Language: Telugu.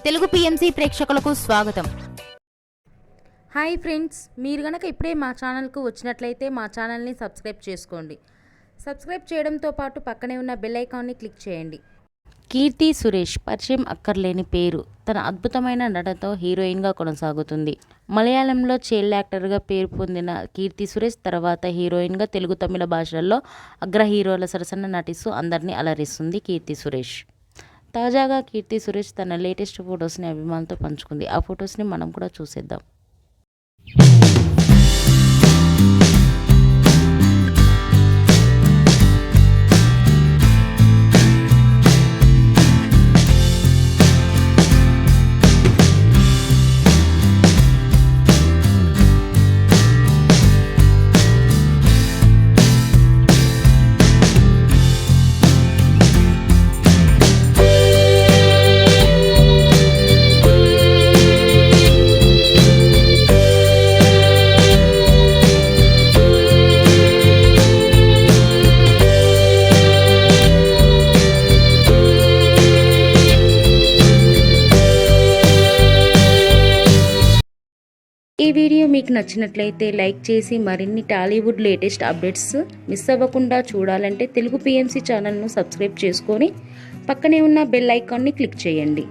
తెలుగు పిఎంసి ప్రేక్షకులకు స్వాగతం. హాయ్ ఫ్రెండ్స్, మీరు గనక ఇప్పుడే మా ఛానల్కు వచ్చినట్లయితే మా ఛానల్ని సబ్స్క్రైబ్ చేసుకోండి. సబ్స్క్రైబ్ చేయడంతో పాటు పక్కనే ఉన్న బెల్ ఐకాన్ని క్లిక్ చేయండి. కీర్తి సురేష్ పరిచయం అక్కర్లేని పేరు. తన అద్భుతమైన నటనతో హీరోయిన్గా కొనసాగుతుంది. మలయాళంలో చైల్డ్ యాక్టర్గా పేరు పొందిన కీర్తి సురేష్ తర్వాత హీరోయిన్గా తెలుగు, తమిళ భాషల్లో అగ్ర హీరోల సరసన నటిస్తూ అందరినీ అలరిస్తుంది కీర్తి సురేష్. తాజాగా కీర్తి సురేష్ తన లేటెస్ట్ ఫొటోస్ని అభిమానులతో పంచుకుంది. ఆ ఫొటోస్ని మనం కూడా చూసేద్దాం. ఈ వీడియో మీకు నచ్చినట్లయితే లైక్ చేసి మరిన్ని టాలీవుడ్ లేటెస్ట్ అప్డేట్స్ మిస్ అవ్వకుండా చూడాలంటే తెలుగు పిఎంసి ఛానల్ను సబ్స్క్రైబ్ చేసుకొని పక్కనే ఉన్న బెల్ ఐకాన్ని క్లిక్ చేయండి.